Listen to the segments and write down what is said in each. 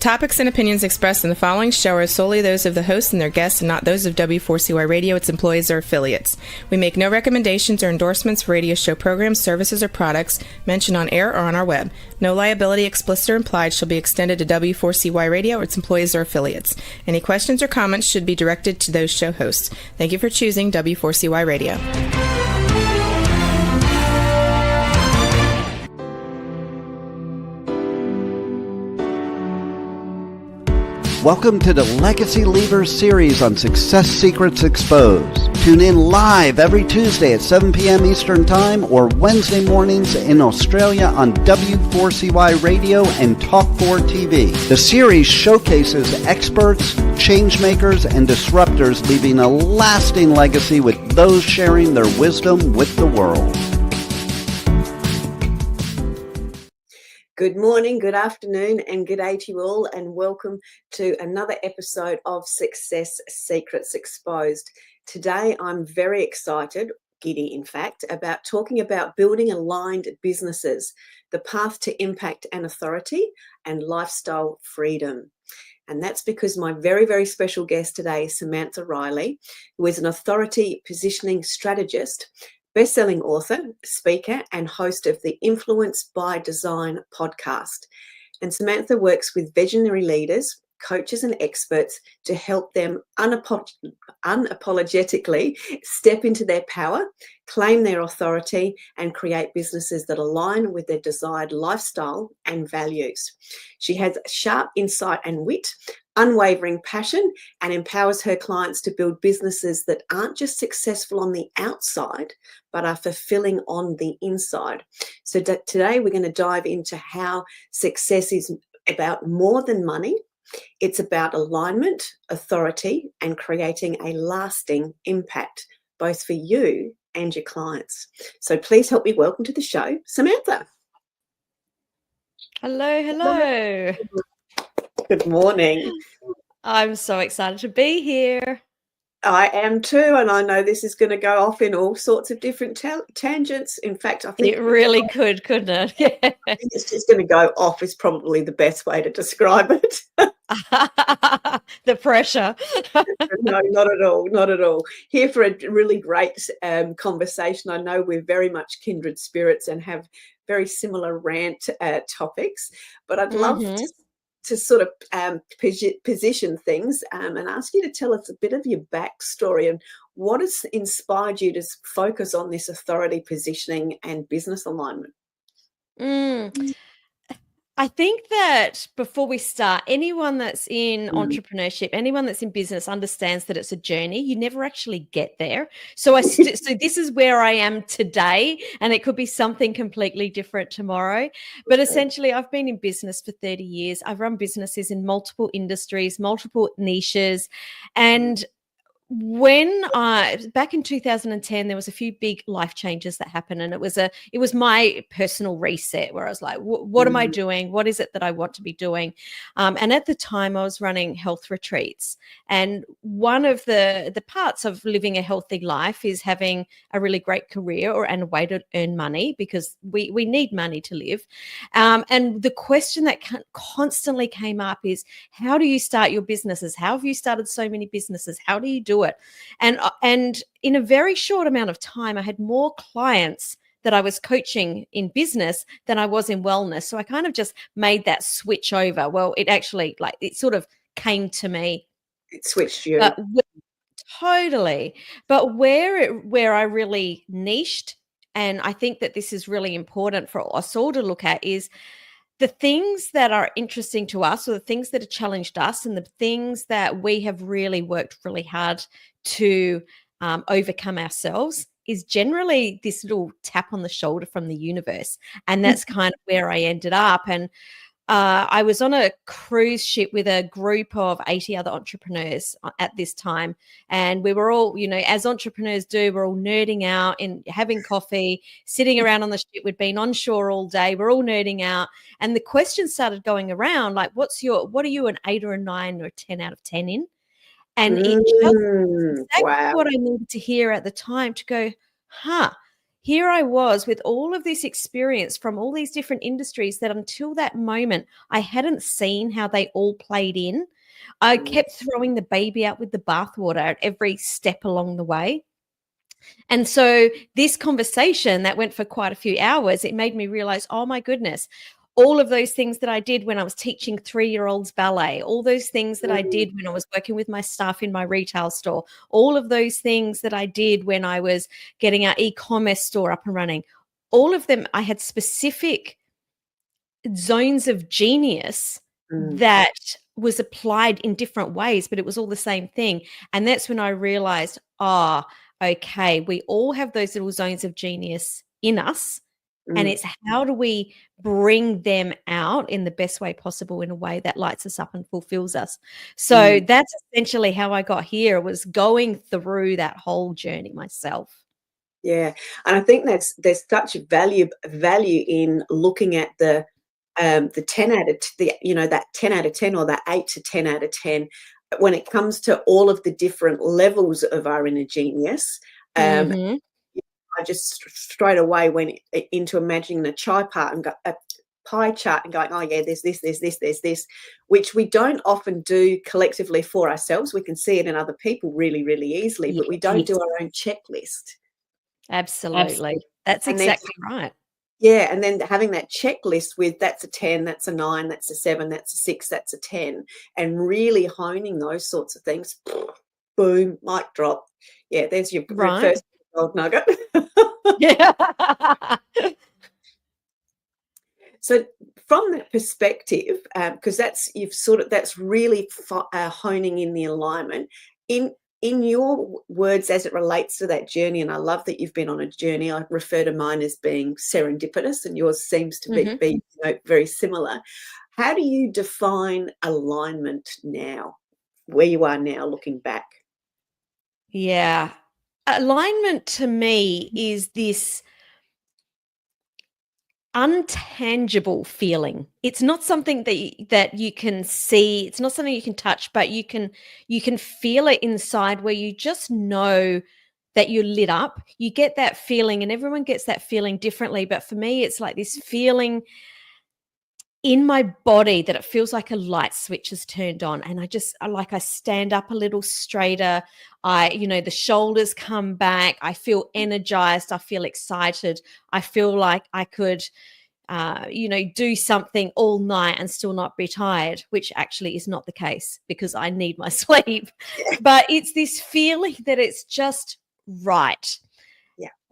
topics and opinions expressed in the following show are solely those of the host and their guests and not those of W4CY Radio, its employees, or affiliates. We make no recommendations or endorsements for radio show programs, services, or products mentioned on air or on our web. No liability, explicit or implied, shall be extended to W4CY Radio or its employees or affiliates. Any questions or comments should be directed to those show hosts. Thank you for choosing W4CY Radio. Welcome to the Legacy Leavers series on Success Secrets Exposed. Tune in live every Tuesday at 7 p.m. Eastern Time or Wednesday mornings in Australia on W4CY Radio and Talk4 TV. The series showcases experts, changemakers, and disruptors leaving a lasting legacy with those sharing their wisdom with the world. Good morning, good afternoon, and good day to you all, and welcome to another episode of Success Secrets Exposed. Today, I'm very excited, giddy in fact, about talking about building aligned businesses, the path to impact and authority, and lifestyle freedom. And that's because my very, very special guest today is Samantha Riley, who is an authority positioning strategist, best-selling author, speaker, and host of the Influence by Design podcast. And Samantha works with visionary leaders, coaches, and experts to help them unapologetically step into their power, claim their authority, and create businesses that align with their desired lifestyle and values. She has sharp insight and wit, unwavering passion, and empowers her clients to build businesses that aren't just successful on the outside, but are fulfilling on the inside. So today we're going to dive into how success is about more than money. It's about alignment, authority, and creating a lasting impact, both for you and your clients. So please help me welcome to the show, Samantha. Hello. Good morning. I'm so excited to be here. I am too, and I know this is going to go off in all sorts of different tangents. In fact, I think it really could, couldn't it? Yeah. I think it's just going to go off is probably the best way to describe it. The pressure. No, not at all. Not at all. Here for a really great conversation. I know we're very much kindred spirits and have very similar rant topics, but I'd love to sort of position things and ask you to tell us a bit of your backstory and what has inspired you to focus on this authority positioning and business alignment. I think that before we start, anyone that's in entrepreneurship, anyone that's in business understands that it's a journey. You never actually get there. So so this is where I am today, and it could be something completely different tomorrow. But essentially, I've been in business for 30 years. I've run businesses in multiple industries, multiple niches, and back in 2010, there was a few big life changes that happened, and it was my personal reset where I was like, what am I doing? What is it that I want to be doing? And at the time I was running health retreats, and one of the parts of living a healthy life is having a really great career and a way to earn money, because we need money to live. And the question that constantly came up is, how do you start your businesses? How have you started so many businesses? How do you do it? And in a very short amount of time, I had more clients that I was coaching in business than I was in wellness. So I kind of just made that switch over. Well, it actually, it sort of came to me. It switched you. Totally. But where I really niched, and I think that this is really important for us all to look at, is the things that are interesting to us, or the things that have challenged us, and the things that we have really worked really hard to overcome ourselves, is generally this little tap on the shoulder from the universe. And that's kind of where I ended up. And I was on a cruise ship with a group of 80 other entrepreneurs at this time. And we were all, as entrepreneurs do, we're all nerding out and having coffee, sitting around on the ship. We'd been on shore all day. We're all nerding out. And the questions started going around, like, what are you, an 8 or a 9 or a 10 out of 10 in? And it just exactly what I needed to hear at the time, to go, here I was with all of this experience from all these different industries that until that moment, I hadn't seen how they all played in. I kept throwing the baby out with the bathwater at every step along the way. And so this conversation that went for quite a few hours, it made me realize, oh my goodness, all of those things that I did when I was teaching 3-year-olds ballet, all those things that I did when I was working with my staff in my retail store, all of those things that I did when I was getting our e-commerce store up and running, all of them, I had specific zones of genius that was applied in different ways, but it was all the same thing. And that's when I realized, okay, we all have those little zones of genius in us. And it's how do we bring them out in the best way possible, in a way that lights us up and fulfills us. So that's essentially how I got here, was going through that whole journey myself. Yeah, and I think there's such value in looking at the 10 out of that 10 out of 10 or that 8 to 10 out of 10 when it comes to all of the different levels of our inner genius. I just straight away went into imagining a pie chart and going, oh yeah, there's this, which we don't often do collectively for ourselves. We can see it in other people really, really easily, but we don't do our own checklist. Absolutely. That's exactly right. Yeah, and then having that checklist with that's a 10, that's a 9, that's a 7, that's a 6, that's a 10, and really honing those sorts of things. Boom, mic drop. Yeah, there's your first gold nugget. Yeah. So from that perspective, because that's really honing in the alignment in your words as it relates to that journey. And I love that you've been on a journey. I refer to mine as being serendipitous, and yours seems to be very similar. How do you define alignment now, where you are now looking back? Yeah. Alignment to me is this untangible feeling. It's not something that you can see, it's not something you can touch, but you can feel it inside, where you just know that you're lit up. You get that feeling, and everyone gets that feeling differently, but for me it's like this feeling in my body that it feels like a light switch is turned on, and I stand up a little straighter. The shoulders come back. I feel energized. I feel excited. I feel like I could, do something all night and still not be tired, which actually is not the case because I need my sleep. But it's this feeling that it's just right.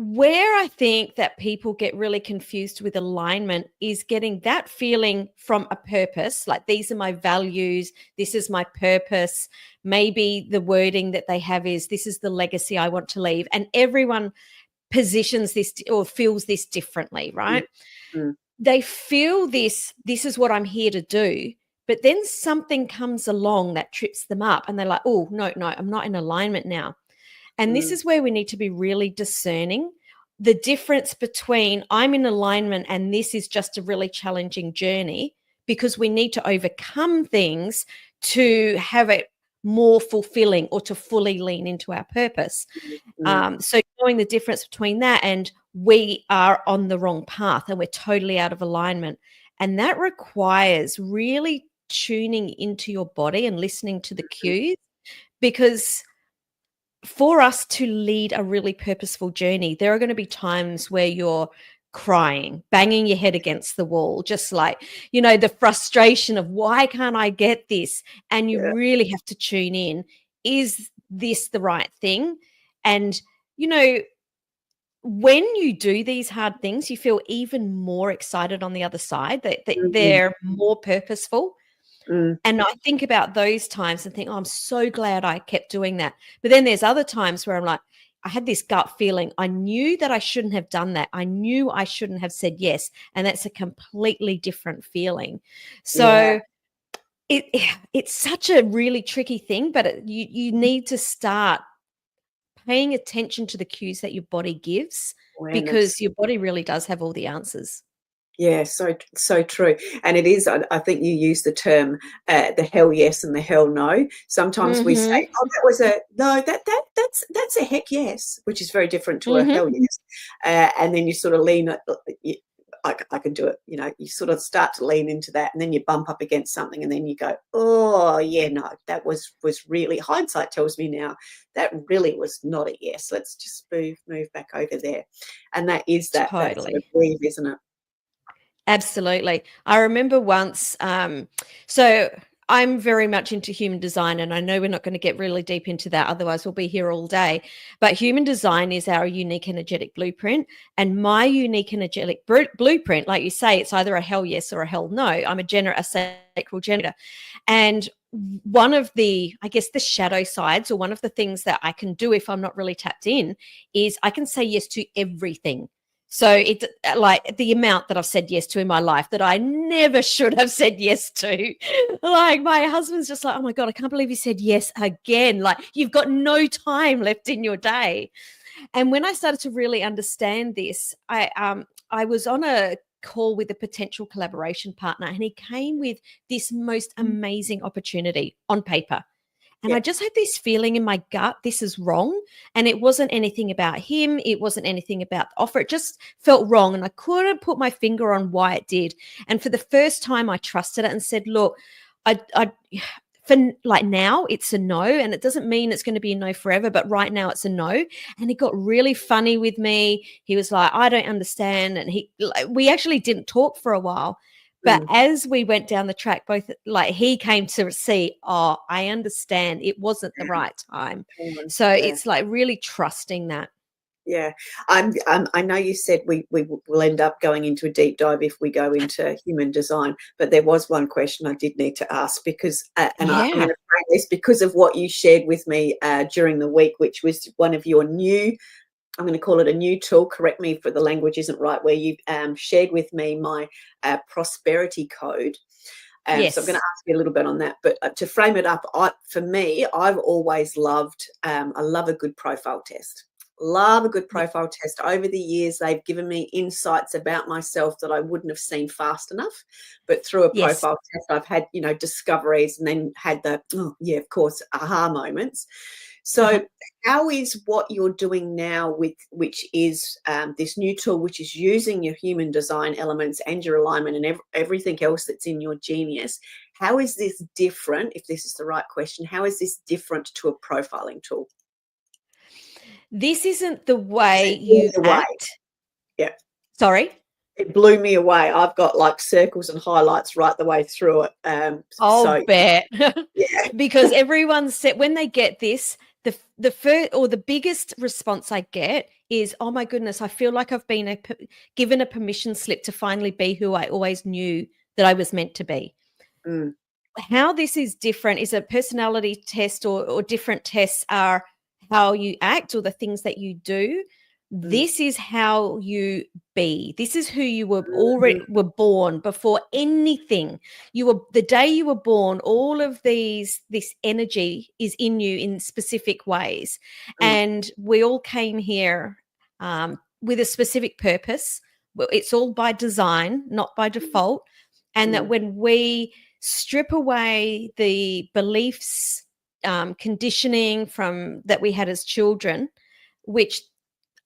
Where I think that people get really confused with alignment is getting that feeling from a purpose, like these are my values, this is my purpose. Maybe the wording that they have is this is the legacy I want to leave. And everyone positions this or feels this differently, right? They feel this is what I'm here to do. But then something comes along that trips them up and they're like, oh, no, I'm not in alignment now. And this is where we need to be really discerning the difference between I'm in alignment and this is just a really challenging journey, because we need to overcome things to have it more fulfilling or to fully lean into our purpose. So knowing the difference between that and we are on the wrong path and we're totally out of alignment. And that requires really tuning into your body and listening to the cues, because for us to lead a really purposeful journey, there are going to be times where you're crying, banging your head against the wall, just like, the frustration of why can't I get this? And you really have to tune in. Is this the right thing? And, when you do these hard things, you feel even more excited on the other side, that they're more purposeful. And I think about those times and think, oh, I'm so glad I kept doing that. But then there's other times where I'm like, I had this gut feeling. I knew that I shouldn't have done that. I knew I shouldn't have said yes. And that's a completely different feeling. So it's such a really tricky thing, but you need to start paying attention to the cues that your body gives, because your body really does have all the answers. Yeah, so true. And it is, I think you use the term, the hell yes and the hell no. Sometimes we say, Mm-hmm. "Oh, that was a no, that's a heck yes," which is very different to a Mm-hmm. hell yes. And then you sort of lean, I can do it. You sort of start to lean into that, and then you bump up against something, and then you go, "Oh, yeah, no, that was really." Hindsight tells me now that really was not a yes. Let's just move back over there, and that is that sort of Totally. grieve, isn't it? Absolutely. I remember once, so I'm very much into human design, and I know we're not going to get really deep into that, otherwise, we'll be here all day. But human design is our unique energetic blueprint. And my unique energetic blueprint, like you say, it's either a hell yes or a hell no. I'm a sacral generator. And one of the, I guess, the shadow sides, or one of the things that I can do if I'm not really tapped in, is I can say yes to everything. So it's like the amount that I've said yes to in my life that I never should have said yes to. Like my husband's just like, oh my God, I can't believe you said yes again. Like you've got no time left in your day. And when I started to really understand this, I was on a call with a potential collaboration partner, and he came with this most amazing opportunity on paper. And I Yeah. just had this feeling in my gut, this is wrong. And it wasn't anything about him. It wasn't anything about the offer. It just felt wrong. And I couldn't put my finger on why it did. And for the first time, I trusted it and said, look, I for like now it's a no, and it doesn't mean it's going to be a no forever, but right now it's a no. And he got really funny with me. He was like, I don't understand. And we actually didn't talk for a while. But Mm. as we went down the track, both like he came to see, oh, I understand it wasn't the right time. So Yeah. it's like really trusting that. Yeah, I know you said we will end up going into a deep dive if we go into human design, but there was one question I did need to ask because, and I'm going Yeah. to frame this because of what you shared with me during the week, which was one of your new, I'm going to call it a new tool. Correct me if the language isn't right, where you shared with me my prosperity code. So I'm going to Yes. ask you a little bit on that, but to frame it up, for me, I've always loved, I love a good profile test. Love a good Yeah. profile test. Over the years, they've given me insights about myself that I wouldn't have seen fast enough. But through a Yes. profile test, I've had, discoveries and then had the, oh, yeah, of course, aha moments. Uh-huh. So how is what you're doing now with which is this new tool, which is using your human design elements and your alignment and everything else that's in your genius, how is this different, if this is the right question, how is this different to a profiling tool? This isn't the way It blew me you away. act. Yeah, Sorry. it blew me away. I've got like circles and highlights right the way through it. I'll So bet. yeah. Because everyone said when they get this, the first or the biggest response I get is, "Oh my goodness, I feel like I've been given a permission slip to finally be who I always knew that I was meant to be." Mm, How this is different is a personality test, or different tests are how you act or the things that you do. mm, This is how you be. This is who you were mhm, already were born before anything. You were the day you were born, all of this energy is in you in specific ways. mm, And we all came here with a specific purpose. Well, it's all by design, not by default. And that mm, when we strip away the beliefs, conditioning from that we had as children, which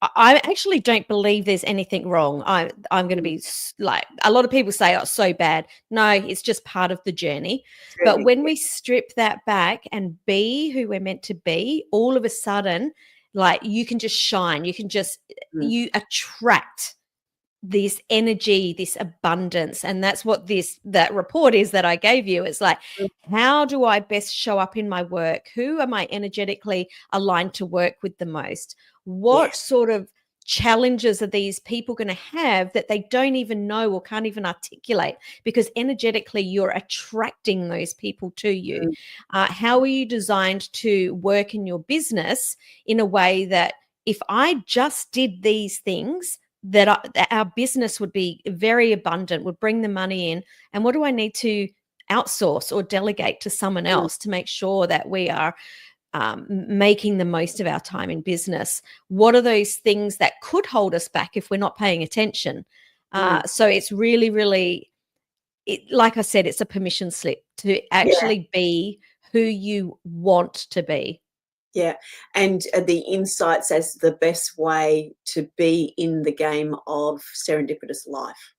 I actually don't believe there's anything wrong. I'm going to mm. be like a lot of people say, "Oh, it's so bad." No, it's just part of the journey. But Journey. when we strip that back and be who we're meant to be, all of a sudden, like you can just shine. Mm, You attract this energy, this abundance. And that's what that report is that I gave you. It's like, mm, how do I best show up in my work? Who am I energetically aligned to work with the most? What yes. sort of challenges are these people going to have that they don't even know or can't even articulate? Because energetically, you're attracting those people to you. Mm, How are you designed to work in your business in a way that if I just did these things, that our business would be very abundant, would bring the money in. And what do I need to outsource or delegate to someone mm, else to make sure that we are making the most of our time in business? What are those things that could hold us back if we're not paying attention? So it's really, really, like I said, it's a permission slip to actually be who you want to be. Yeah, and the insights as the best way to be in the game of serendipitous life.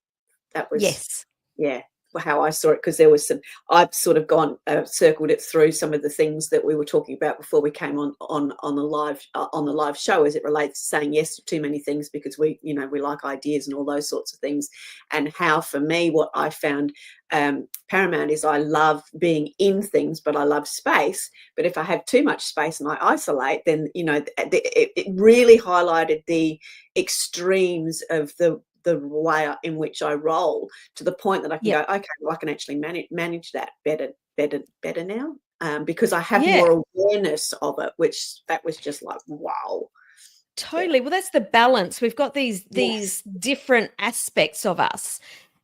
That was, Yes. yeah, how I saw it, because there was some, I've sort of gone circled it through some of the things that we were talking about before we came on the live show, as it relates to saying yes to too many things because we like ideas and all those sorts of things, and how for me what I found paramount is I love being in things, but I love space. But if I have too much space and I isolate, then it really highlighted the extremes of the way in which I roll, to the point that I can go, okay, well, I can actually manage that better now, because I have more awareness of it, which that was just like, wow. Totally. Well, that's the balance. We've got these different aspects of us.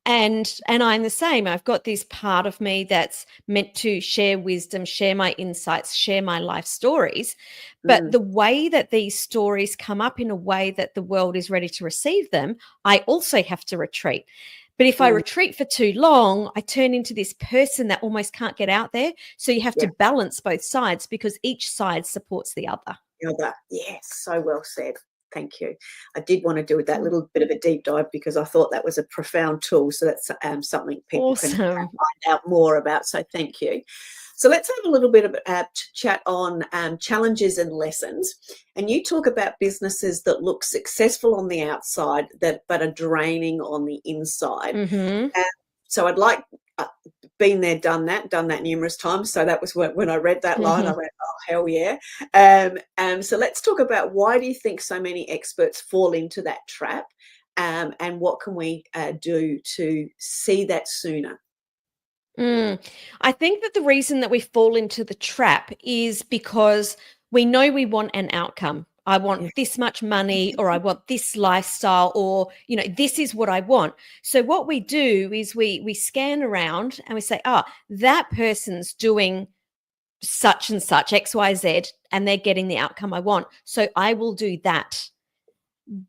And I'm the same. I've got this part of me that's meant to share wisdom, share my insights, share my life stories. But the way that these stories come up in a way that the world is ready to receive them, I also have to retreat. But if I retreat for too long, I turn into this person that almost can't get out there. So you have to balance both sides, because each side supports the other. Yes, so well said. Thank you. I did want to do that little bit of a deep dive because I thought that was a profound tool. So that's something people can find out more about. So thank you. So let's have a little bit of chat on challenges and lessons. And you talk about businesses that look successful on the outside but are draining on the inside. So I'd like, been there, done that numerous times. So that was when I read that line, I went, oh, hell yeah. So let's talk about, why do you think so many experts fall into that trap, and what can we do to see that sooner? I think that the reason that we fall into the trap is because we know we want an outcome. I want this much money, or I want this lifestyle, or, this is what I want. So what we do is we scan around and we say, that person's doing such and such, X, Y, Z, and they're getting the outcome I want. So I will do that.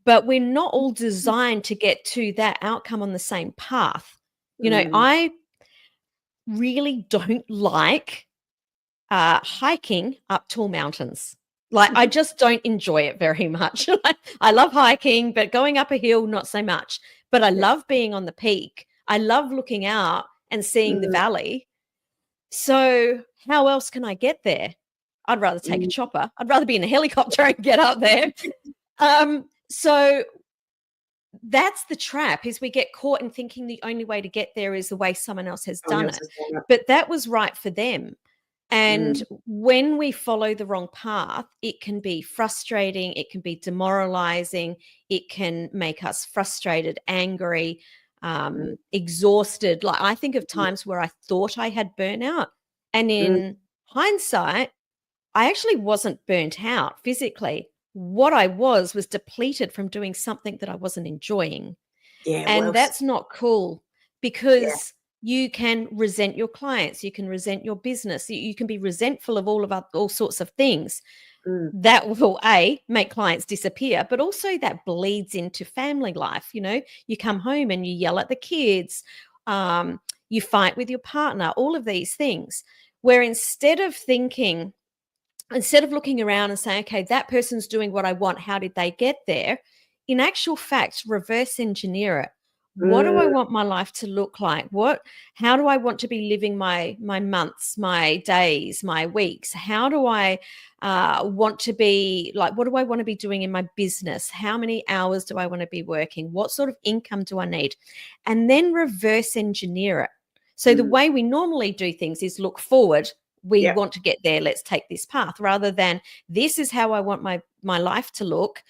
But we're not all designed to get to that outcome on the same path. I really don't like hiking up tall mountains. Like, I just don't enjoy it very much. I love hiking, but going up a hill, not so much. But I love being on the peak. I love looking out and seeing the valley. So how else can I get there? I'd rather take a chopper. I'd rather be in a helicopter and get up there. So that's the trap, is we get caught in thinking the only way to get there is the way someone else has done it. But that was right for them. And when we follow the wrong path, it can be frustrating. It can be demoralizing. It can make us frustrated, angry, exhausted. Like, I think of times where I thought I had burnout, and in hindsight, I actually wasn't burnt out physically. What I was depleted from doing something that I wasn't enjoying. And that's not cool, because you can resent your clients, you can resent your business, you can be resentful of all sorts of things. That will make clients disappear, but also that bleeds into family life. You come home and you yell at the kids, you fight with your partner, all of these things, where instead of looking around and saying, okay, that person's doing what I want, how did they get there? In actual fact, reverse engineer it. What do I want my life to look like? How do I want to be living my months, my days, my weeks? How do I want to be, like, what do I want to be doing in my business? How many hours do I want to be working? What sort of income do I need? And then reverse engineer it. So the way we normally do things is look forward. We want to get there. Let's take this path, rather than, this is how I want my life to look.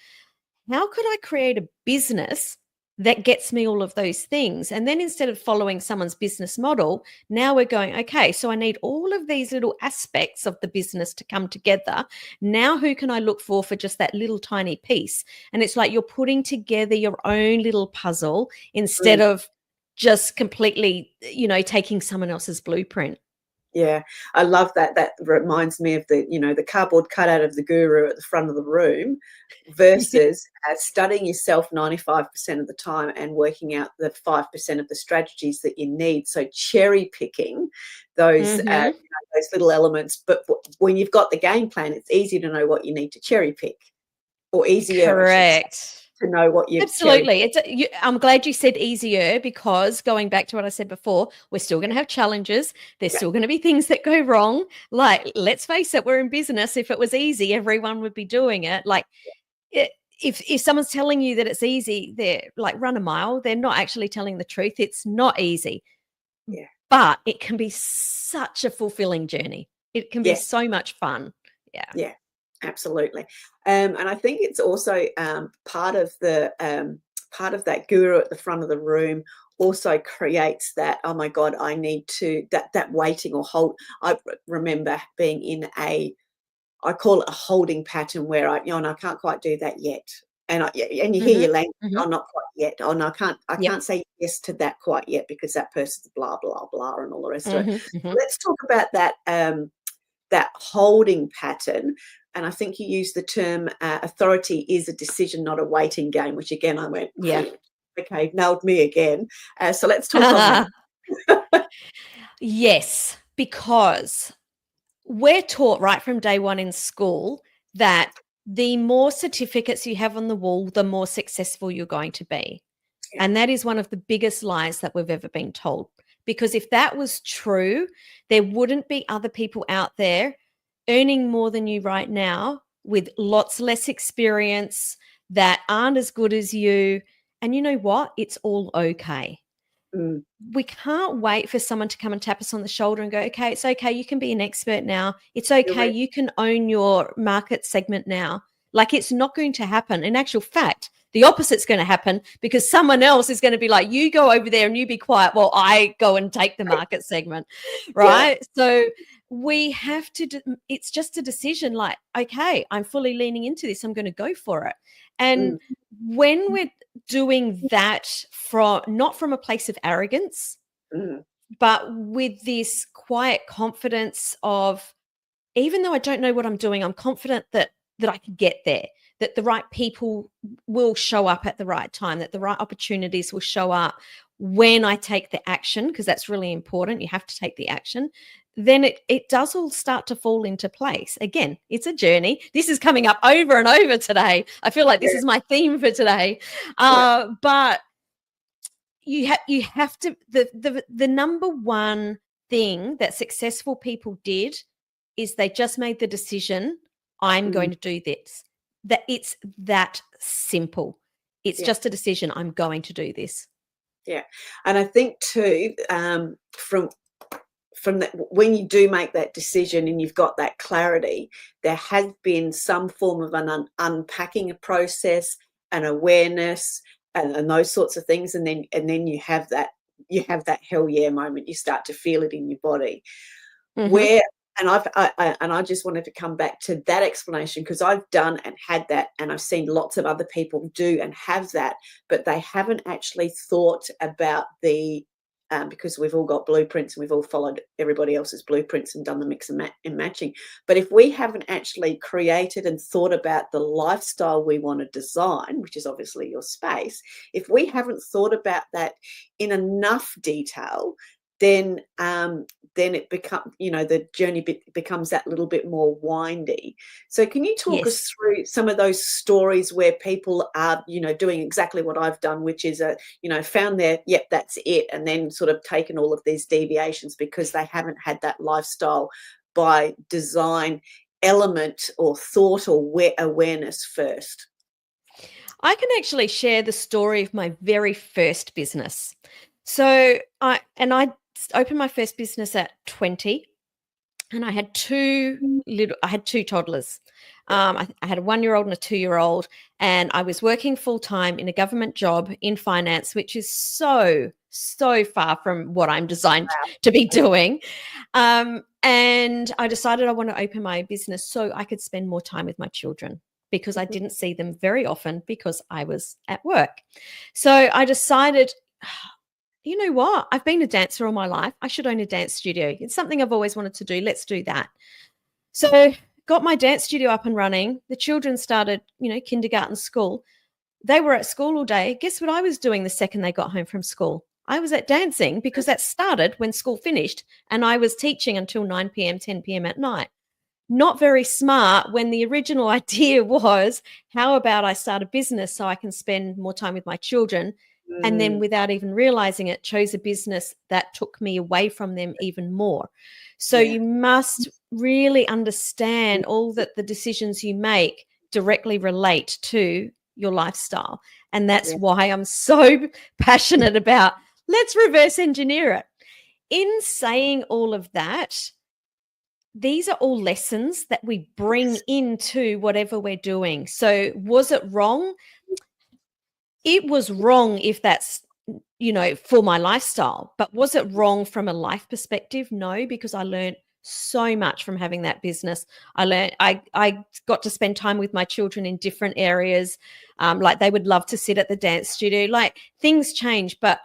How could I create a business that gets me all of those things? And then, instead of following someone's business model, now we're going, okay, so I need all of these little aspects of the business to come together. Now, who can I look for just that little tiny piece? And it's like you're putting together your own little puzzle instead of just completely, taking someone else's blueprint. Yeah, I love that. That reminds me of the cardboard cutout of the guru at the front of the room versus studying yourself 95% of the time and working out the 5% of the strategies that you need. So cherry picking those, Mhm. those little elements. But when you've got the game plan, it's easy to know what you need to cherry pick, or easier, I should say, Correct. to know what you've cherry Absolutely. picked. I'm glad you said easier, because going back to what I said before, we're still going to have challenges. There's Yeah, still going to be things that go wrong. Like, let's face it, we're in business. If it was easy, everyone would be doing it. Like, it, if someone's telling you that it's easy, they're like, run a mile. They're not actually telling the truth. It's not easy, yeah, but it can be such a fulfilling journey. It can be yes. so much fun. Yeah. Yeah, absolutely. And I think it's also part of that guru at the front of the room also creates that, oh my God, I need to that waiting or hold. I remember being in I call it a holding pattern where and I can't quite do that yet. And you hear Hmm. your language, Hmm. oh, not quite yet. Oh no, I Yep. can't say yes to that quite yet because that person's blah, blah, blah, and all the rest of it. Hmm. So Hmm. let's talk about that holding pattern. And I think you used the term authority is a decision, not a waiting game, which again, I went, Yeah. okay, nailed me again. So let's talk on that. Yes, because we're taught right from day one in school that the more certificates you have on the wall, the more successful you're going to be. Yeah. And that is one of the biggest lies that we've ever been told. Because if that was true, there wouldn't be other people out there earning more than you right now with lots less experience that aren't as good as you. And you know what? It's all okay. Mm, We can't wait for someone to come and tap us on the shoulder and go, okay, it's okay. You can be an expert now. It's you're okay. right. You can own your market segment now. Like, it's not going to happen. In actual fact, the opposite's going to happen, because someone else is going to be like, you go over there and you be quiet while I go and take the market segment. Yeah. Right. So we have to, it's just a decision like, okay, I'm fully leaning into this. I'm going to go for it. And Mm, when we're doing that from not from a place of arrogance, mm, but with this quiet confidence of, even though I don't know what I'm doing, I'm confident that I can get there, that the right people will show up at the right time, that the right opportunities will show up when I take the action, because that's really important. You have to take the action. Then it does all start to fall into place. Again, it's a journey. This is coming up over and over today. I feel like this yeah. is my theme for today. Yeah. But you have to, the number one thing that successful people did is they just made the decision, I'm going Mm, to do this. That it's that simple. It's yeah. just a decision. I'm going to do this. Yeah. And I think too, from that, when you do make that decision and you've got that clarity, there has been some form of an unpacking a process, an awareness, and those sorts of things, and then you have that hell yeah moment. You start to feel it in your body. Mhm. Where and I just wanted to come back to that explanation, because I've done and had that, and I've seen lots of other people do and have that, but they haven't actually thought about because we've all got blueprints and we've all followed everybody else's blueprints and done the mix and matching. But if we haven't actually created and thought about the lifestyle we want to design, which is obviously your space, if we haven't thought about that in enough detail, then it becomes, the journey becomes that little bit more windy. So can you talk us Yes. through some of those stories where people are, doing exactly what I've done, which is found their, yep, that's it, and then sort of taken all of these deviations because they haven't had that lifestyle by design element or thought or awareness first? I can actually share the story of my very first business. So I opened my first business at 20, and I had two toddlers. I had a 1-year-old and a 2-year-old, and I was working full time in a government job in finance, which is so far from what I'm designed to be doing. And I decided I want to open my business so I could spend more time with my children, because I didn't see them very often because I was at work. So I decided, you know what? I've been a dancer all my life. I should own a dance studio. It's something I've always wanted to do. Let's do that. So got my dance studio up and running. The children started, kindergarten, school. They were at school all day. Guess what I was doing the second they got home from school? I was at dancing, because that started when school finished, and I was teaching until 9 p.m., 10 p.m. at night. Not very smart, when the original idea was, how about I start a business so I can spend more time with my children? And then, without even realizing it, chose a business that took me away from them even more. So you must really understand all that the decisions you make directly relate to your lifestyle. And that's why I'm so passionate about, let's reverse engineer it. In saying all of that, these are all lessons that we bring into whatever we're doing. So was it wrong? It was wrong if that's, for my lifestyle. But was it wrong from a life perspective? No, because I learned so much from having that business. I got to spend time with my children in different areas. Like, they would love to sit at the dance studio. Like, things change, but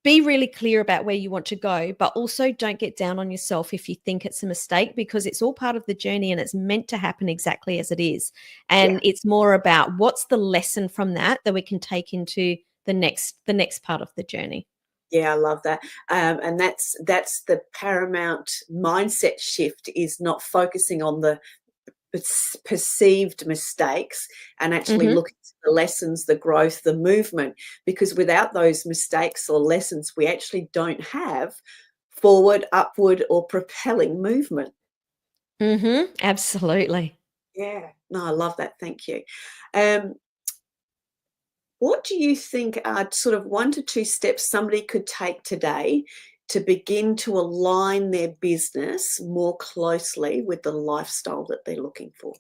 be really clear about where you want to go, but also don't get down on yourself if you think it's a mistake, because it's all part of the journey and it's meant to happen exactly as it is. And it's more about, what's the lesson from that we can take into the next part of the journey. Yeah, I love that. And that's the paramount mindset shift, is not focusing on the perceived mistakes and actually looking at the lessons, the growth, the movement, because without those mistakes or lessons, we actually don't have forward, upward, or propelling movement. Absolutely. Yeah, no, I love that. Thank you. What do you think are sort of 1 to 2 steps somebody could take today to begin to align their business more closely with the lifestyle that they're looking for?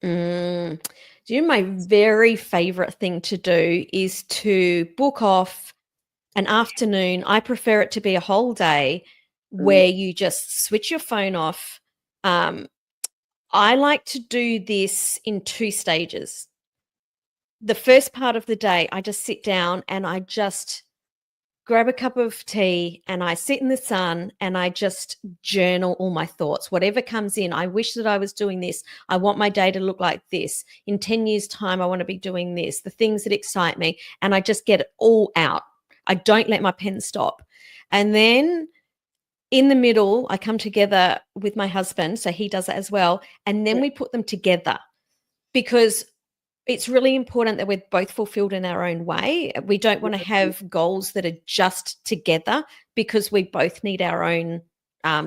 Do you know, my very favorite thing to do is to book off an afternoon. I prefer it to be a whole day where you just switch your phone off. I like to do this in 2 stages. The first part of the day, I just sit down and I just grab a cup of tea and I sit in the sun and I just journal all my thoughts. Whatever comes in, I wish that I was doing this. I want my day to look like this. In 10 years' time, I want to be doing this, the things that excite me. And I just get it all out. I don't let my pen stop. And then in the middle, I come together with my husband, so he does it as well. And then we put them together, because it's really important that we're both fulfilled in our own way. We don't want to have goals that are just together, because we both need our own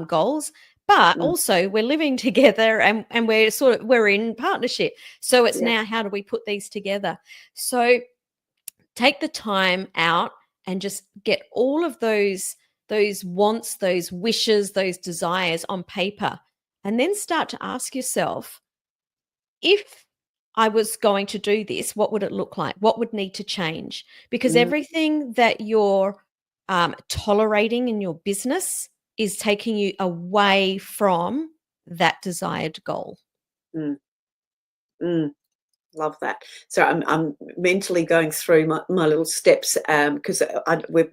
goals. But also, we're living together and we're in partnership. So it's now, how do we put these together? So take the time out and just get all of those wants, those wishes, those desires on paper, and then start to ask yourself, if I was going to do this, what would it look like? What would need to change? Because everything that you're tolerating in your business is taking you away from that desired goal. Mm, mm. Love that. So I'm mentally going through my little steps, because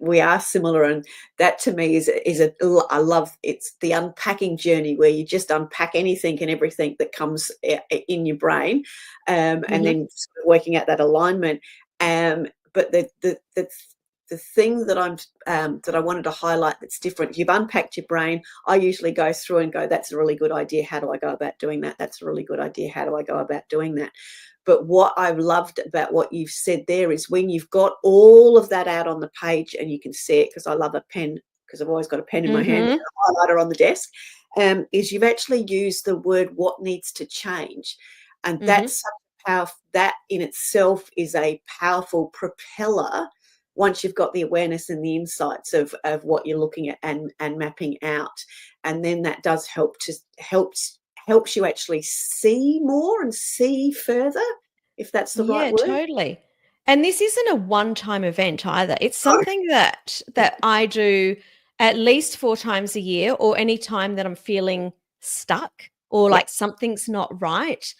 we are similar, and that to me is I love, it's the unpacking journey, where you just unpack anything and everything that comes in your brain, and then sort of working out that alignment. But the thing that that I wanted to highlight that's different, you've unpacked your brain. I usually go through and go, that's a really good idea. How do I go about doing that? That's a really good idea. How do I go about doing that? But what I've loved about what you've said there is, when you've got all of that out on the page and you can see it, because I love a pen, because I've always got a pen in my hand and a highlighter on the desk, is you've actually used the word what needs to change. And that's such a powerful, that in itself is a powerful propeller once you've got the awareness and the insights of what you're looking at and mapping out. And then that does helps you actually see more and see further, if that's the right word. Yeah, totally. And this isn't a one-time event either. It's something that I do at least 4 times a year, or any time that I'm feeling stuck or like something's not right.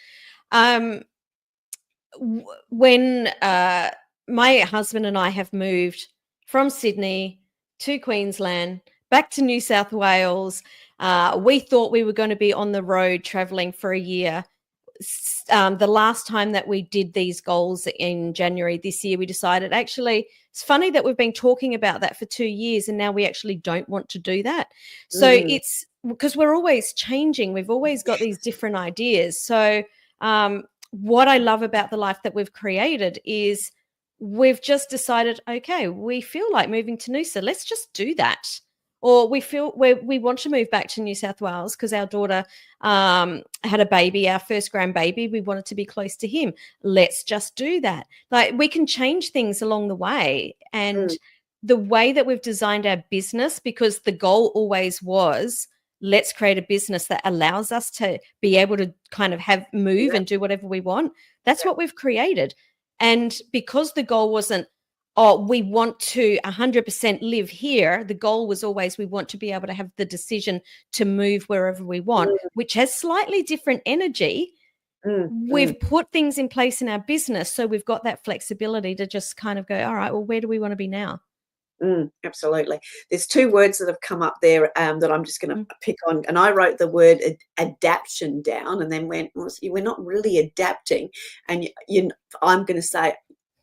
When my husband and I have moved from Sydney to Queensland, back to New South Wales. We thought we were going to be on the road traveling for a year. The last time that we did these goals in January this year, we decided, actually, it's funny that we've been talking about that for 2 years and now we actually don't want to do that. So it's because we're always changing. We've always got these different ideas. So what I love about the life that we've created is we've just decided, okay, we feel like moving to Noosa. Let's just do that. Or we feel we want to move back to New South Wales because our daughter had a baby, our first grandbaby. We wanted to be close to him. Let's just do that. Like, we can change things along the way. And the way that we've designed our business, because the goal always was, let's create a business that allows us to be able to kind of move and do whatever we want. That's what we've created. And because the goal wasn't, we want to 100% live here. The goal was always, we want to be able to have the decision to move wherever we want, which has slightly different energy. We've put things in place in our business, so we've got that flexibility to just kind of go, all right, well, where do we want to be now? Absolutely. There's 2 words that have come up there that I'm just going to pick on. And I wrote the word adaptation down and then went, well, we're not really adapting. And I'm going to say,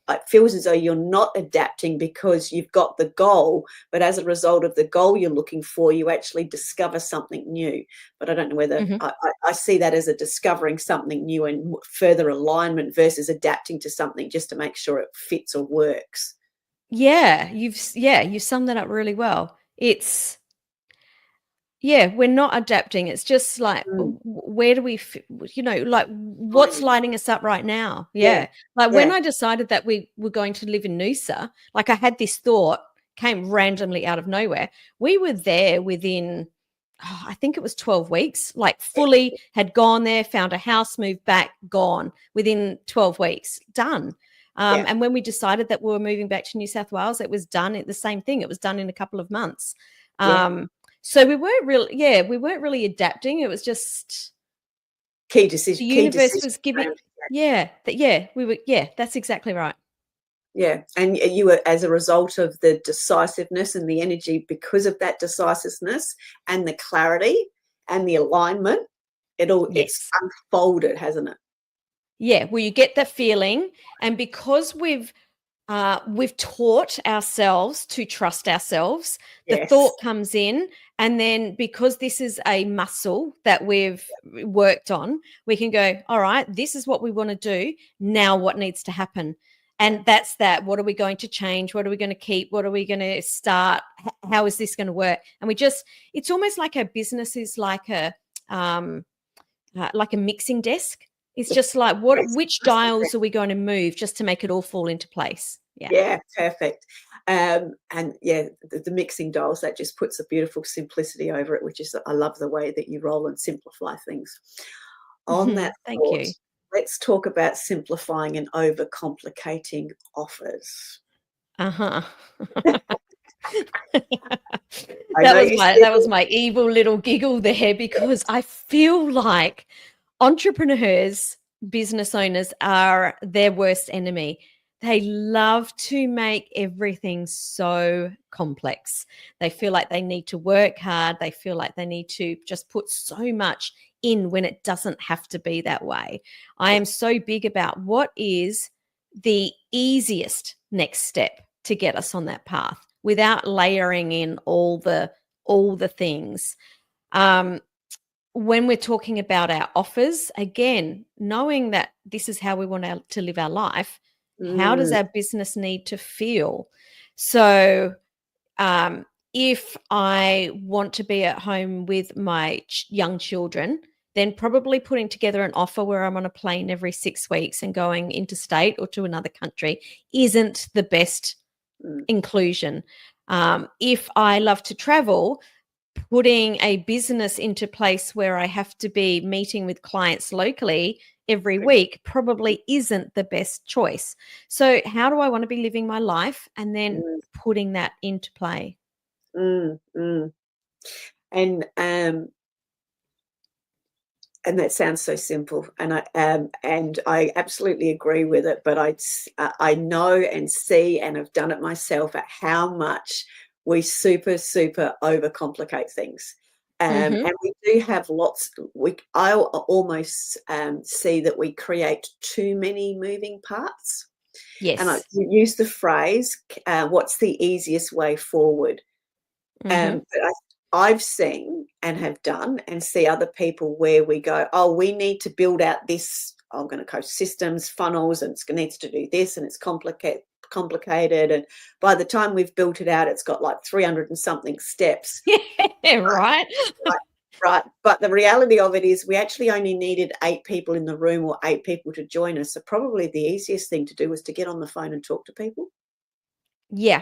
it feels as though you're not adapting because you've got the goal, but as a result of the goal you're looking for, you actually discover something new. But I don't know whether I see that as a discovering something new and further alignment versus adapting to something just to make sure it fits or works. Yeah, you summed that up really well. It's, we're not adapting. It's just like, where do we, like, what's lighting us up right now? When I decided that we were going to live in Noosa, like, I had this thought, came randomly out of nowhere. We were there within, I think it was 12 weeks, like fully had gone there, found a house, moved back, gone within 12 weeks, done. And when we decided that we were moving back to New South Wales, it was done. The same thing. It was done in a couple of months. So we weren't really adapting. It was just key decision. The universe was giving. That's exactly right. Yeah, and you were, as a result of the decisiveness and the energy, because of that decisiveness and the clarity and the alignment, it's unfolded, hasn't it? Yeah, well, you get that feeling, and because we've taught ourselves to trust ourselves, the thought comes in, and then because this is a muscle that we've worked on, we can go, all right, this is what we want to do. Now what needs to happen? And that's that. What are we going to change? What are we going to keep? What are we going to start? How is this going to work? And it's almost like our business is like a mixing desk. It's just like, which dials are we going to move just to make it all fall into place? Yeah, perfect. And the mixing dials, that just puts a beautiful simplicity over it, which is, I love the way that you roll and simplify things. On that Thank thought, you. Let's talk about simplifying and overcomplicating offers. That was my evil little giggle there, because I feel like entrepreneurs, business owners are their worst enemy. They love to make everything so complex. They feel like they need to work hard. They feel like they need to just put so much in when it doesn't have to be that way. I am so big about what is the easiest next step to get us on that path without layering in all the things. When we're talking about our offers, again, knowing that this is how we want to live our life, how does our business need to feel? So if I want to be at home with my young children, then probably putting together an offer where I'm on a plane every 6 weeks and going interstate or to another country isn't the best inclusion. If I love to travel, putting a business into place where I have to be meeting with clients locally every week probably isn't the best choice. So how do I want to be living my life, and then putting that into play? And And that sounds so simple, and I absolutely agree with it. But I know and see and have done it myself at how much we super overcomplicate things, and we do have lots. I almost see that we create too many moving parts. And I Yes. use the phrase, "What's the easiest way forward?" But I've seen and have done and see other people where we go, oh, we need to build out this, I'm going to call systems, funnels, and it needs to do this, and it's complicated. And by the time we've built it out, it's got like 300 and something steps. Yeah, right. Right. But the reality of it is we actually only needed 8 people in the room or 8 people to join us. So probably the easiest thing to do was to get on the phone and talk to people. Yeah.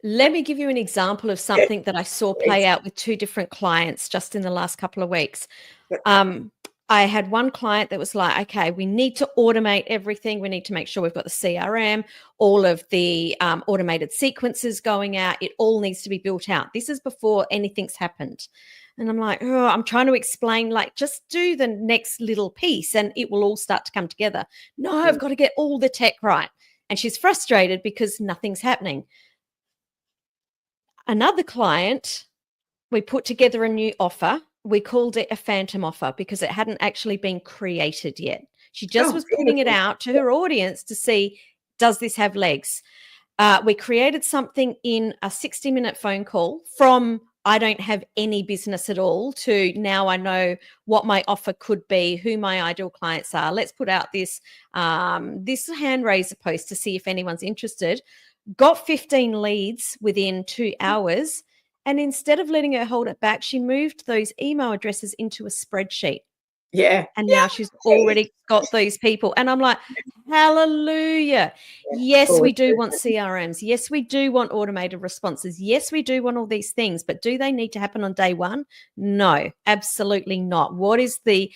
Let me give you an example of something that I saw play out with 2 different clients just in the last couple of weeks. Yep. I had one client that was like, okay, we need to automate everything. We need to make sure we've got the CRM, all of the automated sequences going out. It all needs to be built out. This is before anything's happened. And I'm like, oh, I'm trying to explain, like, just do the next little piece and it will all start to come together. No, I've got to get all the tech right. And she's frustrated because nothing's happening. Another client, we put together a new offer. We called it a phantom offer because it hadn't actually been created yet. She just was putting it out to her audience to see, does this have legs? We created something in a 60-minute phone call from I don't have any business at all to now I know what my offer could be, who my ideal clients are. Let's put out this hand raiser post to see if anyone's interested. Got 15 leads within 2 hours. And instead of letting her hold it back, she moved those email addresses into a spreadsheet. Yeah. And now she's already got these people. And I'm like, hallelujah. Yes, we do want CRMs. Yes, we do want automated responses. Yes, we do want all these things. But do they need to happen on day one? No, absolutely not. What is is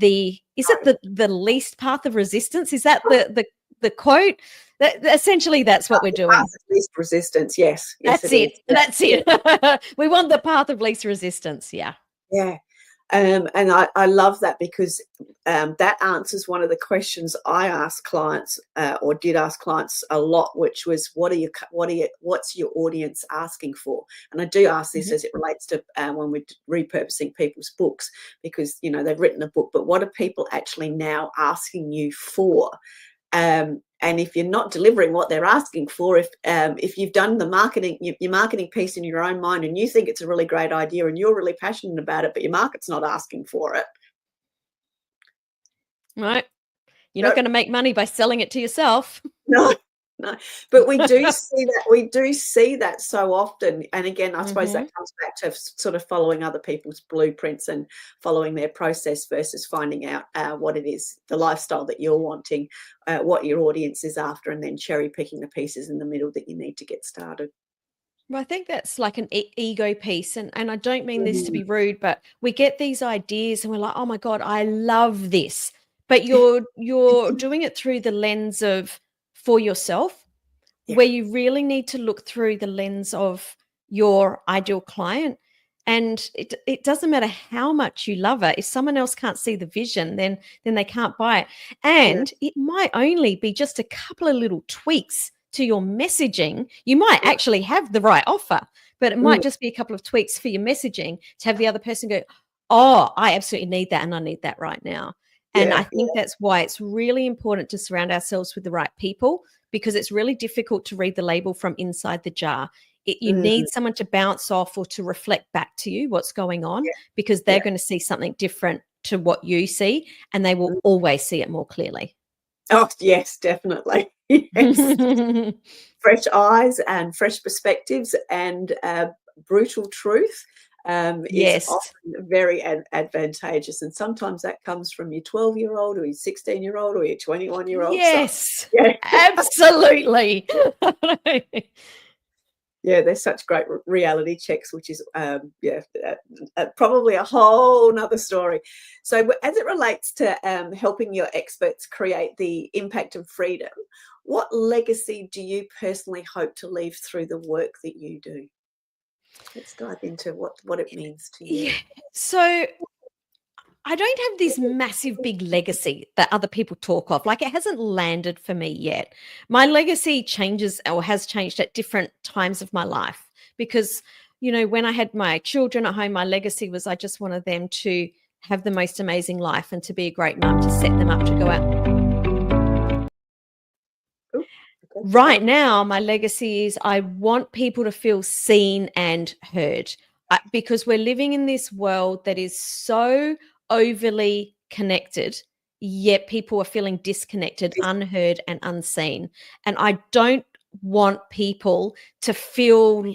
it the least path of resistance? Is that the quote? Essentially, that's what we're doing. Path of least resistance, yes. That's it. That's it. We want the path of least resistance. Yeah. Yeah. And I love that because that answers one of the questions I ask clients or did ask clients a lot, which was what's your audience asking for? And I do ask this as it relates to when we're repurposing people's books, because they've written a book, but what are people actually now asking you for? And if you're not delivering what they're asking for, if you've done the marketing, your marketing piece in your own mind and you think it's a really great idea and you're really passionate about it, but your market's not asking for it. Right. You're not going to make money by selling it to yourself. No. But we do see that. We do see that so often. And again, I suppose that comes back to sort of following other people's blueprints and following their process versus finding out what it is, the lifestyle that you're wanting, what your audience is after, and then cherry picking the pieces in the middle that you need to get started. Well, I think that's like an ego piece. And I don't mean this to be rude, but we get these ideas and we're like, oh my God, I love this. But you're doing it through the lens of for yourself, where you really need to look through the lens of your ideal client. And it doesn't matter how much you love it. If someone else can't see the vision, then they can't buy it. And it might only be just a couple of little tweaks to your messaging. You might actually have the right offer, but it might just be a couple of tweaks for your messaging to have the other person go, oh, I absolutely need that and I need that right now. And I think that's why it's really important to surround ourselves with the right people, because it's really difficult to read the label from inside the jar. You need someone to bounce off or to reflect back to you what's going on, because they're going to see something different to what you see, and they will always see it more clearly. Oh, yes, definitely. Yes. Fresh eyes and fresh perspectives and brutal truth is often very advantageous. And sometimes that comes from your 12-year-old or your 16-year-old or your 21-year-old. Yes, absolutely. Yeah, there's such great reality checks, which is, probably a whole nother story. So as it relates to helping your experts create the impact and freedom, what legacy do you personally hope to leave through the work that you do? Let's dive into what it means to you. Yeah. So I don't have this massive big legacy that other people talk of. Like, it hasn't landed for me yet. My legacy changes or has changed at different times of my life because, when I had my children at home, my legacy was I just wanted them to have the most amazing life and to be a great mum, to set them up to go out. Right now, my legacy is I want people to feel seen and heard because we're living in this world that is so overly connected, yet people are feeling disconnected, unheard, and unseen. And I don't want people to feel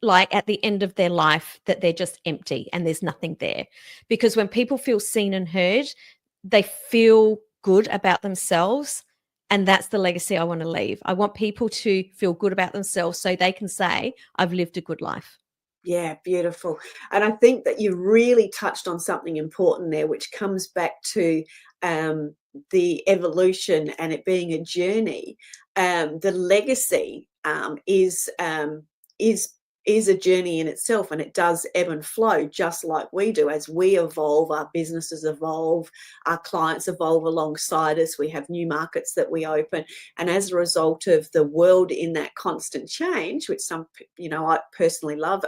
like at the end of their life that they're just empty and there's nothing there. Because when people feel seen and heard, they feel good about themselves. And that's the legacy I want to leave. I want people to feel good about themselves so they can say, I've lived a good life. Yeah, beautiful. And I think that you really touched on something important there, which comes back to the evolution and it being a journey. The legacy is a journey in itself, and it does ebb and flow just like we do. As we evolve, our businesses evolve, our clients evolve alongside us, we have new markets that we open, and as a result of the world in that constant change, which I personally love,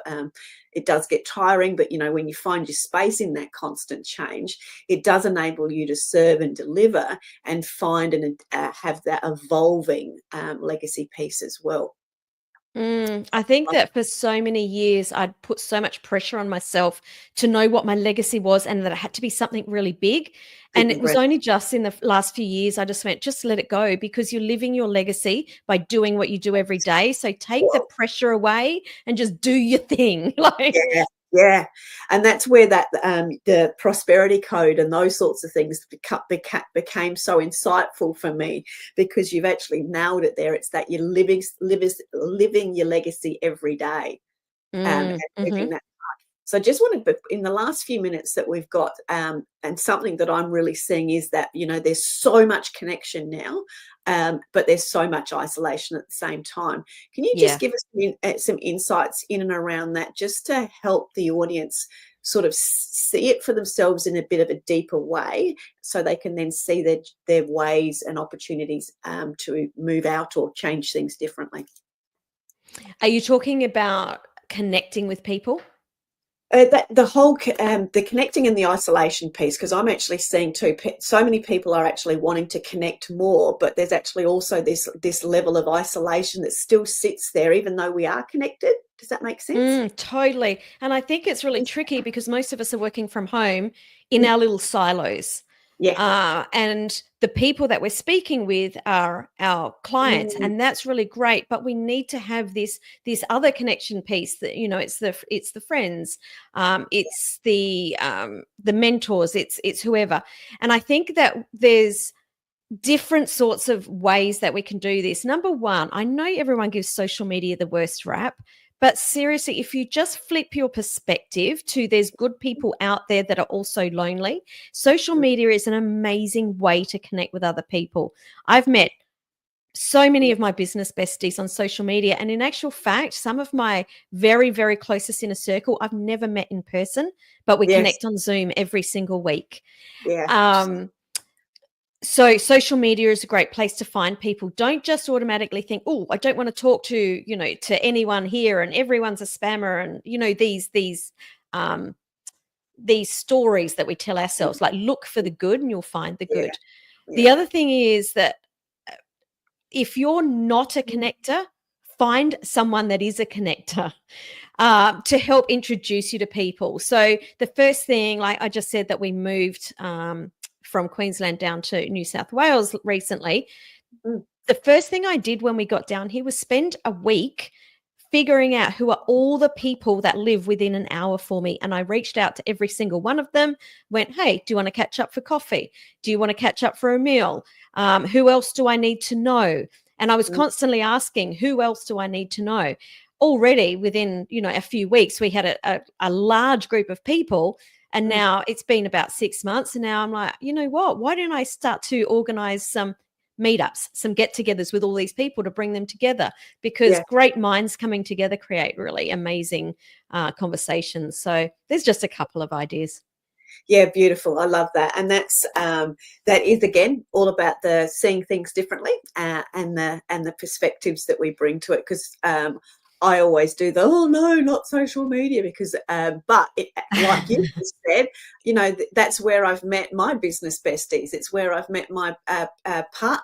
it does get tiring, but when you find your space in that constant change, it does enable you to serve and deliver and find and have that evolving legacy piece as well. I think that for so many years, I'd put so much pressure on myself to know what my legacy was and that it had to be something really big. And it was only just in the last few years, I just went, just let it go, because you're living your legacy by doing what you do every day. So take the pressure away and just do your thing. Yeah. And that's where that the prosperity code and those sorts of things became so insightful for me, because you've actually nailed it there. It's that you're living your legacy every day, and living that. So I just wanted, in the last few minutes that we've got, and something that I'm really seeing is that, there's so much connection now, but there's so much isolation at the same time. Can you just give us some insights in and around that, just to help the audience sort of see it for themselves in a bit of a deeper way, so they can then see their ways and opportunities to move out or change things differently? Are you talking about connecting with people? The whole the connecting and the isolation piece, because I'm actually seeing too, so many people are actually wanting to connect more, but there's actually also this level of isolation that still sits there, even though we are connected. Does that make sense? Totally. And I think it's really tricky because most of us are working from home in our little silos. Yeah. And the people that we're speaking with are our clients, and that's really great. But we need to have this other connection piece that, it's the friends, it's the mentors, it's whoever. And I think that there's different sorts of ways that we can do this. Number one, I know everyone gives social media the worst rap, but seriously, if you just flip your perspective to there's good people out there that are also lonely, social media is an amazing way to connect with other people. I've met so many of my business besties on social media, and in actual fact, some of my very, very closest inner circle I've never met in person, but we connect on Zoom every single week. So social media is a great place to find people. Don't just automatically think, oh, I don't want to talk to, to anyone here and everyone's a spammer, and, these stories that we tell ourselves. Like, look for the good and you'll find the good. The other thing is that if you're not a connector, find someone that is a connector to help introduce you to people. So the first thing, like I just said, that we moved from Queensland down to New South Wales recently. The first thing I did when we got down here was spend a week figuring out who are all the people that live within an hour for me. And I reached out to every single one of them, went, hey, do you want to catch up for coffee? Do you want to catch up for a meal? Who else do I need to know? And I was constantly asking, who else do I need to know? Already within, a few weeks, we had a large group of people. And now it's been about 6 months. And now I'm like, you know what? Why don't I start to organize some meetups, some get-togethers with all these people to bring them together? Because great minds coming together create really amazing conversations. So there's just a couple of ideas. Yeah, beautiful. I love that. And that is again all about the seeing things differently, and the perspectives that we bring to it. Because I always do the no, not social media, because but like you just said, that's where I've met my business besties. It's where I've met my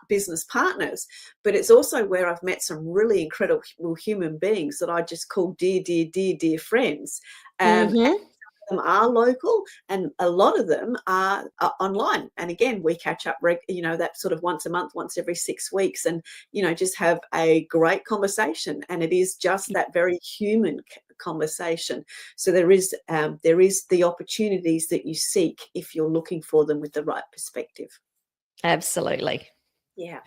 business partners, but it's also where I've met some really incredible human beings that I just call dear, dear, dear, dear friends. Mm-hmm. Them are local, and a lot of them are online, and again we catch up that sort of once a month, once every 6 weeks, and just have a great conversation, and it is just that very human conversation. So there is the opportunities that you seek if you're looking for them with the right perspective. Absolutely. Yeah.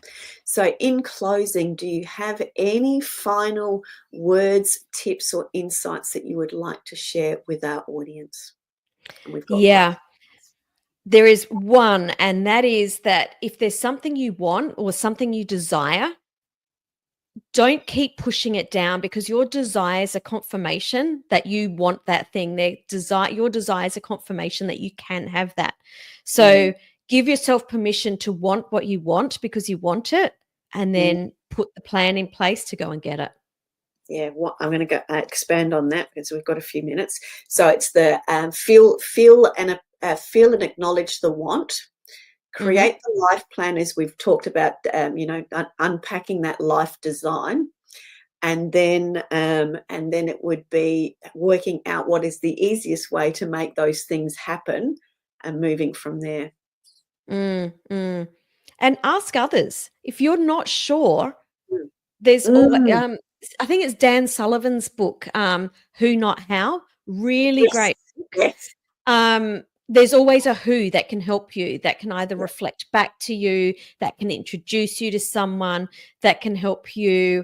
So in closing, do you have any final words, tips, or insights that you would like to share with our audience? And we've got Yeah. There is one, and that is that if there's something you want or something you desire, don't keep pushing it down, because your desire is a confirmation that you want that thing. Your desire is a confirmation that you can have that. So give yourself permission to want what you want because you want it, and then put the plan in place to go and get it. Yeah, I'm going to go expand on that because we've got a few minutes. So it's the feel and acknowledge the want. Create the life plan, as we've talked about, unpacking that life design, and then it would be working out what is the easiest way to make those things happen, and moving from there. And ask others if you're not sure. There's I think it's Dan Sullivan's book, Who Not How. Really great book. Yes. There's always a who that can help you, that can either reflect back to you, that can introduce you to someone, that can help you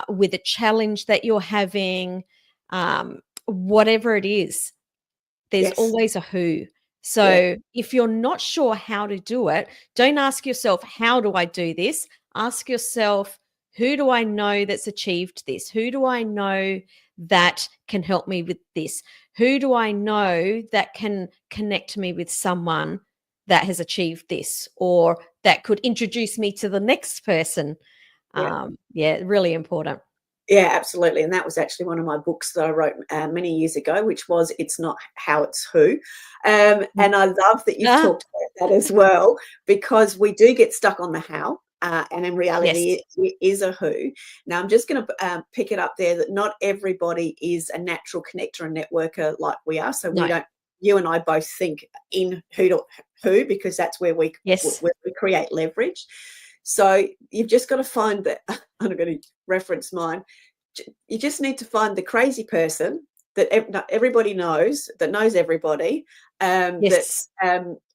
with a challenge that you're having, whatever it is. There's always a who. So if you're not sure how to do it, don't ask yourself, how do I do this? Ask yourself, who do I know that's achieved this? Who do I know that can help me with this? Who do I know that can connect me with someone that has achieved this, or that could introduce me to the next person? Really important. Yeah, absolutely. And that was actually one of my books that I wrote many years ago, which was It's Not How, It's Who. And I love that you've talked about that as well, because we do get stuck on the how. And in reality, it is a who. Now, I'm just going to pick it up there that not everybody is a natural connector and networker like we are. So we don't. You and I both think in who, because that's where we create leverage. So you've just got to find that. I'm going to reference mine. You just need to find the crazy person that everybody knows, that knows everybody. That's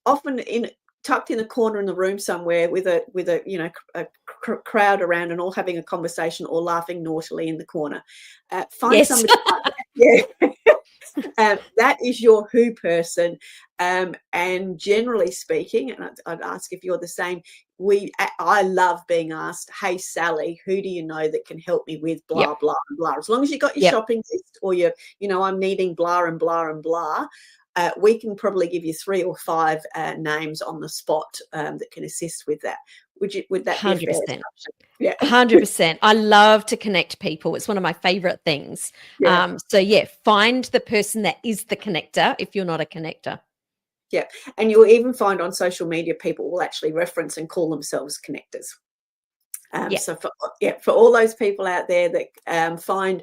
often tucked in a corner in the room somewhere with a crowd around, and all having a conversation or laughing naughtily in the corner. Find somebody like that. Yeah. That is your who person. And generally speaking, and I'd ask if you're the same, I love being asked, hey Sally, who do you know that can help me with blah blah blah? As long as you got your shopping list, or I'm needing blah and blah and blah, we can probably give you 3 or 5 names on the spot that can assist with that. Would that 100%. Be a fair assumption? Yeah, 100%. I love to connect people. It's one of my favorite things. Find the person that is the connector if you're not a connector. Yeah, and you'll even find on social media people will actually reference and call themselves connectors. So for all those people out there that find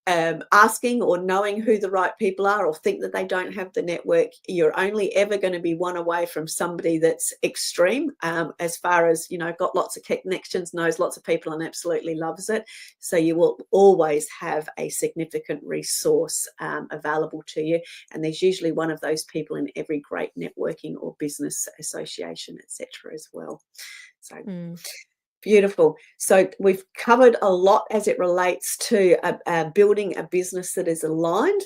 asking or knowing who the right people are, or think that they don't have the network, you're only ever going to be one away from somebody that's extreme, as far as got lots of connections, knows lots of people, and absolutely loves it. So you will always have a significant resource available to you, and there's usually one of those people in every great networking or business association, etc. as well. So beautiful. So we've covered a lot as it relates to building a business that is aligned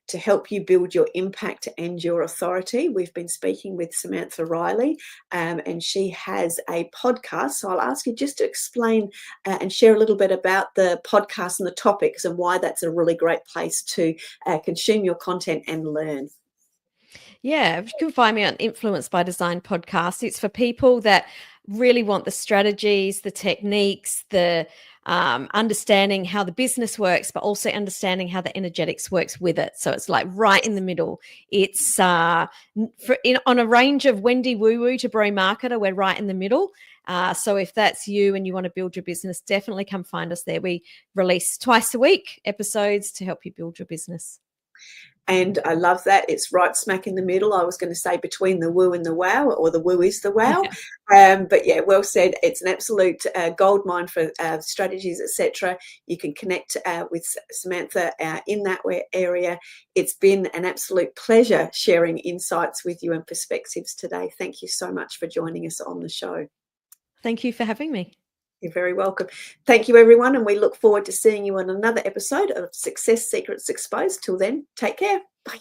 to help you build your impact and your authority. We've been speaking with Samantha Riley, and she has a podcast. So I'll ask you just to explain and share a little bit about the podcast and the topics, and why that's a really great place to consume your content and learn. Yeah, you can find me on Influence by Design podcast. It's for people that really want the strategies, the techniques, the understanding how the business works, but also understanding how the energetics works with it. So it's like right in the middle. It's on a range of Wendy Woo Woo to Bro Marketer. We're right in the middle. So if that's you and you want to build your business, definitely come find us there. We release twice a week episodes to help you build your business. And I love that. It's right smack in the middle. I was going to say between the woo and the wow, or the woo is the wow. But yeah, well said. It's an absolute gold mine for strategies, etc. You can connect with Samantha in that area. It's been an absolute pleasure sharing insights with you and perspectives today. Thank you so much for joining us on the show. Thank you for having me. You're very welcome. Thank you, everyone, and we look forward to seeing you on another episode of Success Secrets Exposed. Till then, take care. Bye.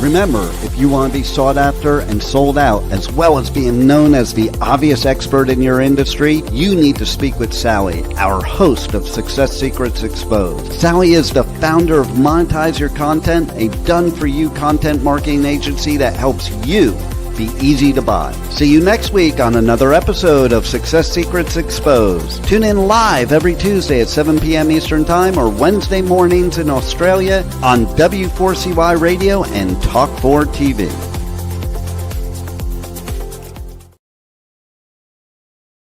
Remember, if you want to be sought after and sold out, as well as being known as the obvious expert in your industry, you need to speak with Sally, our host of Success Secrets Exposed. Sally is the founder of Monetize Your Content, a done-for-you content marketing agency that helps you be easy to buy. See you next week on another episode of Success Secrets Exposed. Tune in live every Tuesday at 7 p.m. Eastern Time or Wednesday mornings in Australia on W4CY Radio and Talk4 TV.